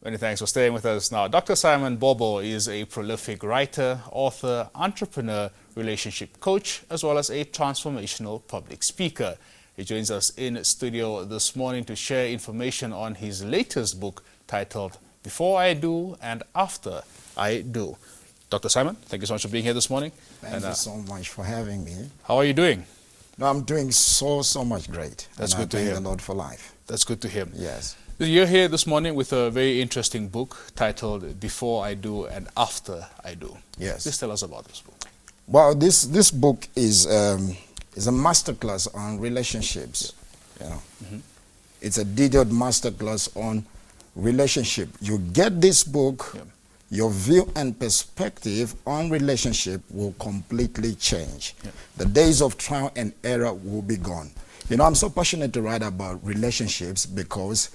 Many thanks for staying with us. Now, Dr. Simon Bobo is a prolific writer, author, entrepreneur, relationship coach, as well as a transformational public speaker. He joins us in studio this morning to share information on his latest book titled Before I Do and After I Do. Dr. Simon, thank you so much for being here this morning. Thank you so much for having me. How are you doing? No, I'm doing so much great. That's good to hear. Thank the Lord for life. That's good to hear. Yes. You're here this morning with a very interesting book titled Before I Do and After I Do. Yes. Please tell us about this book. Well, this book is a masterclass on relationships. You know, it's a detailed masterclass on relationship. You get this book, your view and perspective on relationship will completely change. The days of trial and error will be gone. You know, I'm so passionate to write about relationships because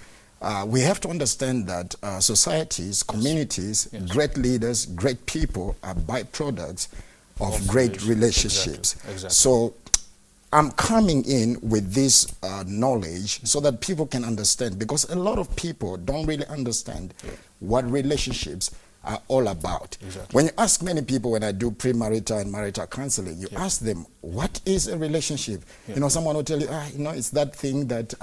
we have to understand that societies, communities, great leaders, great people are byproducts of great relationships. Exactly. So I'm coming in with this knowledge so that people can understand, because a lot of people don't really understand what relationships are all about. Exactly. When you ask many people, when I do premarital and marital counseling, you ask them, what is a relationship? You know, someone will tell you, you know, it's that thing that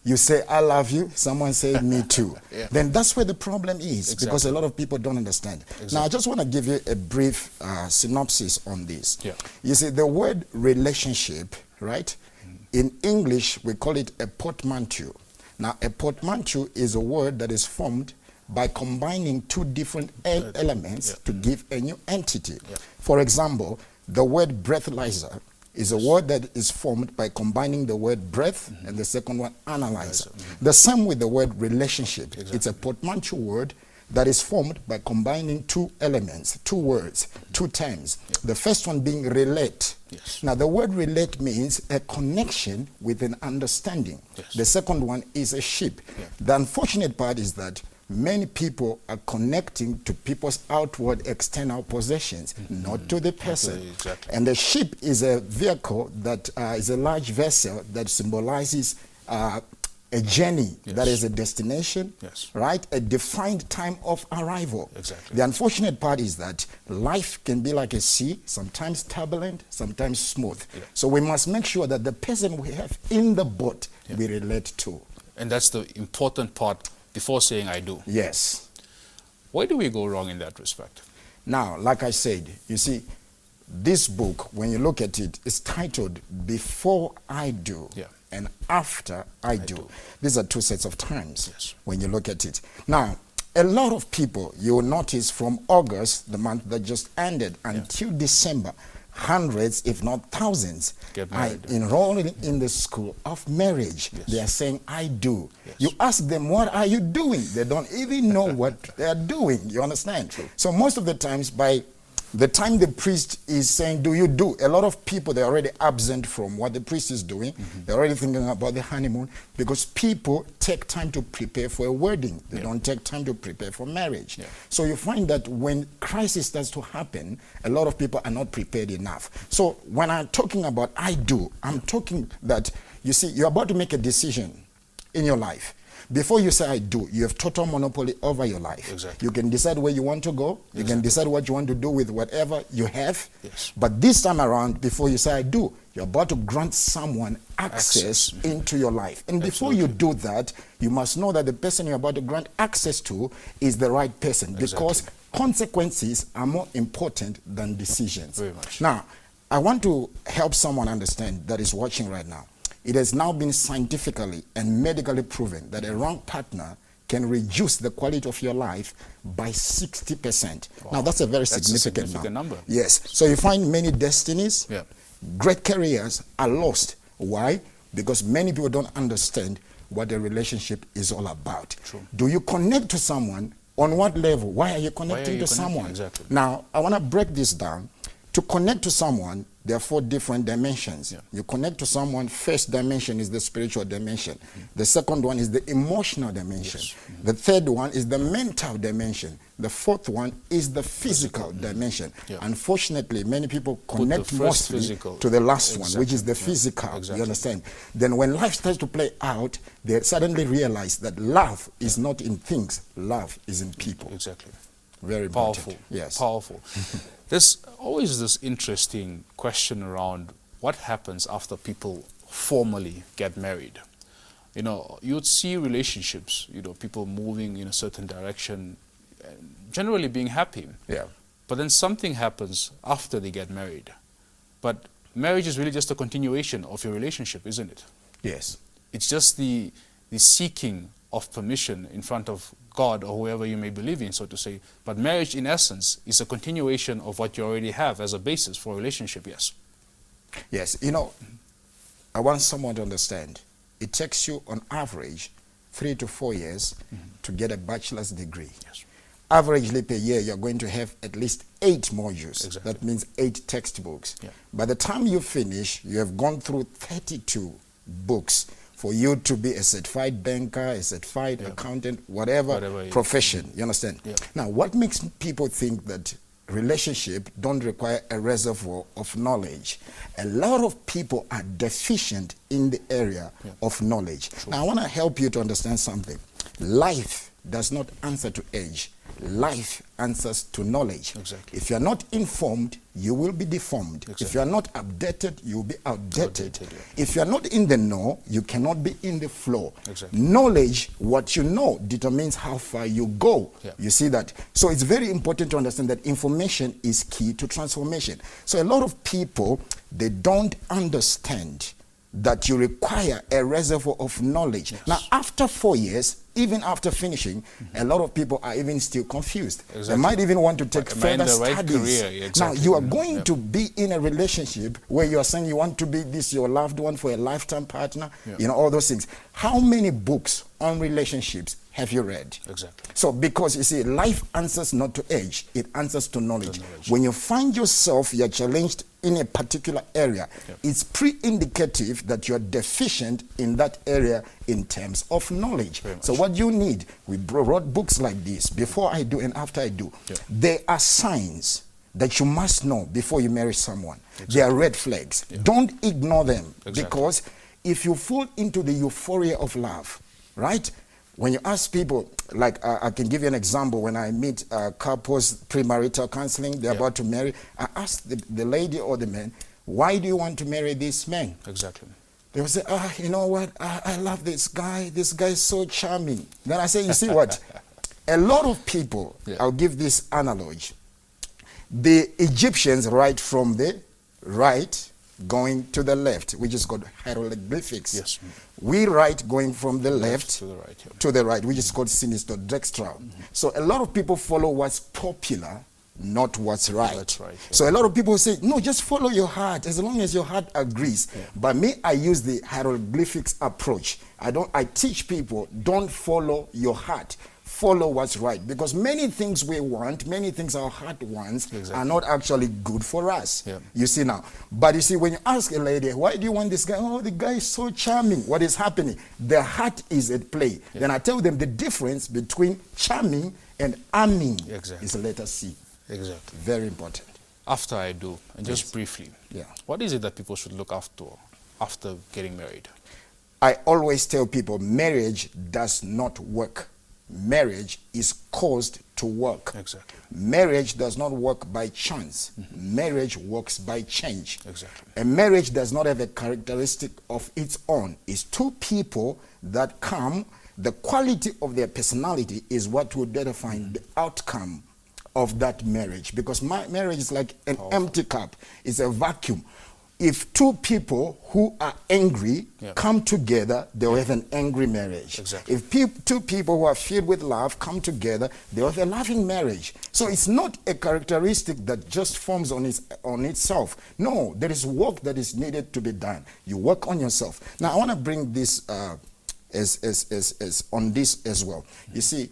you say, I love you, someone say, me too. Then that's where the problem is, because a lot of people don't understand. Now, I just want to give you a brief synopsis on this. You see, the word relationship, right? In English, we call it a portmanteau. Now, a portmanteau is a word that is formed by combining two different elements to give a new entity. For example, the word breathalyzer is a word that is formed by combining the word breath and the second one analyzer. The same with the word relationship. It's a portmanteau word that is formed by combining two elements, two words, two terms. The first one being relate. Now the word relate means a connection with an understanding. The second one is a ship. The unfortunate part is that many people are connecting to people's outward external possessions, not to the person. And the ship is a vehicle that is a large vessel that symbolizes a journey that is a destination, right? A defined time of arrival. The unfortunate part is that life can be like a sea, sometimes turbulent, sometimes smooth. So we must make sure that the person we have in the boat we relate to. And that's the important part before saying I do. Yes. Where do we go wrong in that respect? Now, like I said, you see, this book, when you look at it, is titled Before I Do and After I Do. These are two sets of times when you look at it. Now, a lot of people, you will notice from August, the month that just ended, until December, hundreds, if not thousands, are enrolling in the school of marriage. They are saying, I do. You ask them, what are you doing? They don't even know what they are doing. You understand? So most of the times, by the time the priest is saying, do you do? A lot of people, they're already absent from what the priest is doing. They're already thinking about the honeymoon, because people take time to prepare for a wedding. They don't take time to prepare for marriage. So you find that when crisis starts to happen, a lot of people are not prepared enough. So when I'm talking about I do, I'm talking that, you see, you're about to make a decision in your life. Before you say I do, you have total monopoly over your life. You can decide where you want to go. You can decide what you want to do with whatever you have. But this time around, before you say I do, you're about to grant someone access into your life. And before you do that, you must know that the person you're about to grant access to is the right person, because consequences are more important than decisions. Very much. Now, I want to help someone understand that is watching right now. It has now been scientifically and medically proven that a wrong partner can reduce the quality of your life by 60%. Now, that's a very significant number. Yes. So you find many destinies, great careers are lost. Why? Because many people don't understand what a relationship is all about. Do you connect to someone? On what level? Why are you connecting to someone? Now, I want to break this down. To connect to someone, there are 4 different dimensions. You connect to someone, first dimension is the spiritual dimension. The second one is the emotional dimension. The third one is the mental dimension. The fourth one is the physical dimension. Unfortunately, many people connect mostly to the last one, which is the physical. You understand? Then when life starts to play out, they suddenly realize that love is not in things, love is in people. Exactly. Very powerful. important. Yes. Powerful. There's always this interesting question around what happens after people formally get married. You know, you'd see relationships, you know, people moving in a certain direction, generally being happy. Yeah. But then something happens after they get married. But marriage is really just a continuation of your relationship, isn't it? Yes. It's just the seeking of permission in front of God or whoever you may believe in, so to say. But marriage, in essence, is a continuation of what you already have as a basis for a relationship, yes? Yes. You know, I want someone to understand. It takes you, on average, 3 to 4 years to get a bachelor's degree. Yes. Averagely per year, you're going to have at least 8 modules. Exactly. That means 8 textbooks. Yeah. By the time you finish, you have gone through 32 books for you to be a certified banker, a certified accountant, whatever profession. You understand? Yeah. Now, what makes people think that relationship don't require a reservoir of knowledge? A lot of people are deficient in the area of knowledge. True. Now, I want to help you to understand something. Life does not answer to age. Life answers to knowledge. Exactly. If you are not informed, you will be deformed. Exactly. If you are not updated, you will be outdated. If you are not in the know, you cannot be in the flow. Exactly. Knowledge, what you know, determines how far you go. You see that? So it's very important to understand that information is key to transformation. So a lot of people, they don't understand that you require a reservoir of knowledge. Now, after 4 years, even after finishing, a lot of people are even still confused. They might even want to take further studies. Now, you are going to be in a relationship where you are saying you want to be this your loved one for a lifetime partner, you know, all those things. How many books on relationships have you read? Exactly. So, because you see, life answers not to age, it answers to knowledge. When you find yourself, you're challenged in a particular area, it's pre-indicative that you're deficient in that area in terms of knowledge. So what you need, we wrote books like this, Before I Do and After I Do. There are signs that you must know before you marry someone. They are red flags. Don't ignore them, because if you fall into the euphoria of love, right? When you ask people, like I can give you an example, when I meet couples, premarital counseling, they're about to marry, I ask the lady or the man, why do you want to marry this man? Exactly. They will say, you know what, I love this guy is so charming. Then I say, you see what, a lot of people, I'll give this analogy, the Egyptians write from the right going to the left, which is called hieroglyphics. Yes. We write going from the left to the right, which is called sinistrodextral. So a lot of people follow what's popular, not what's right. That's right. So a lot of people say, no, just follow your heart as long as your heart agrees. But me, I use the hieroglyphics approach. I teach people, don't follow your heart. Follow what's right, because many things we want, many things our heart wants are not actually good for us. You see now. But you see, when you ask a lady, why do you want this guy? Oh, the guy is so charming. What is happening? Their heart is at play. Then I tell them the difference between charming and arming is letter C. Exactly. Very important. After I do, and just briefly, what is it that people should look after getting married? I always tell people marriage does not work. Marriage is caused to work. Exactly. Marriage does not work by chance. Marriage works by change. Exactly. A marriage does not have a characteristic of its own. It's two people that come. The quality of their personality is what will define the outcome of that marriage. Because marriage is like an empty cup. It's a vacuum. If two people who are angry come together, they'll have an angry marriage. Exactly. If two people who are filled with love come together, they'll have a loving marriage. So it's not a characteristic that just forms on itself. No, there is work that is needed to be done. You work on yourself. Now, I want to bring this as on this as well. You see,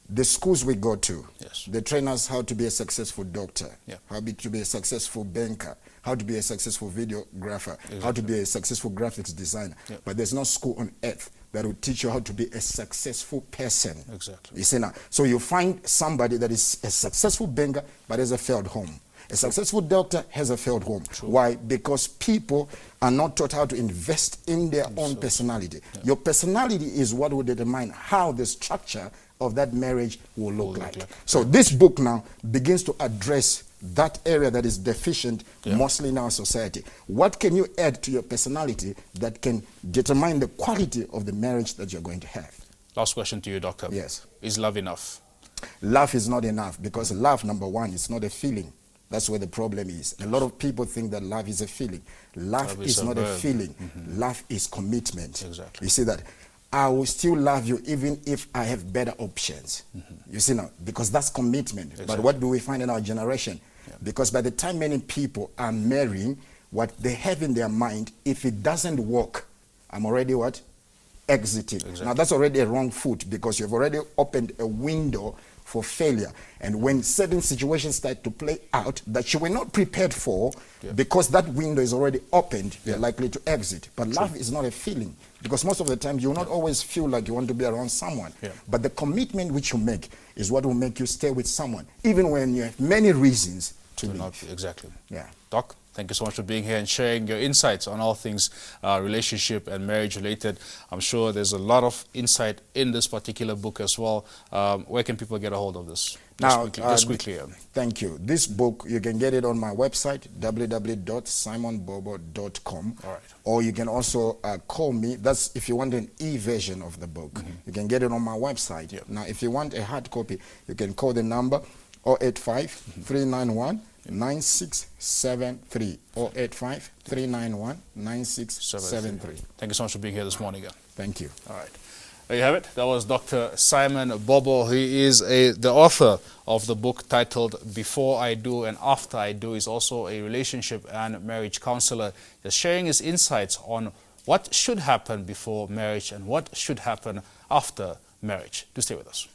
the schools we go to, Yes. they train us how to be a successful doctor, Yeah. to be a successful banker, how to be a successful videographer, how to be a successful graphics designer. Yeah. But there's no school on earth that will teach you how to be a successful person. Exactly. You see now? So you find somebody that is a successful banker but has a failed home. A successful doctor has a failed home. True. Why? Because people are not taught how to invest in their own personality. Yeah. Your personality is what will determine how the structure of that marriage will look like. So this book now begins to address that area that is deficient mostly in our society. What can you add to your personality that can determine the quality of the marriage that you're going to have? Last question to you, Doctor. Yes. Is love enough? Love is not enough, because love, number one, is not a feeling. That's where the problem is. A lot of people think that love is a feeling. Love is not a feeling. Love is commitment. Exactly. You see that? I will still love you even if I have better options. You see now? Because that's commitment. Exactly. But what do we find in our generation? Because by the time many people are marrying, what they have in their mind, if it doesn't work, I'm already what? Exiting. Now that's already a wrong foot, because you've already opened a window for failure. And when certain situations start to play out that you were not prepared for, because that window is already opened, you're likely to exit. But love is not a feeling, because most of the time you will not always feel like you want to be around someone. But the commitment which you make is what will make you stay with someone, even when you have many reasons to leave. Not exactly. Yeah. Doc, thank you so much for being here and sharing your insights on all things relationship and marriage related. I'm sure there's a lot of insight in this particular book as well. Where can people get a hold of this? Just quickly. Thank you. This book, you can get it on my website, www.simonbobo.com. All right. Or you can also call me. That's if you want an e-version of the book. You can get it on my website. Now, if you want a hard copy, you can call the number 085-391-9673. 085-391-9673. Thank you so much for being here this morning. Thank you. All right. There you have it. That was Dr. Simon Bobo. He is the author of the book titled Before I Do and After I Do. He's also a relationship and marriage counselor, just sharing his insights on what should happen before marriage and what should happen after marriage. Do stay with us.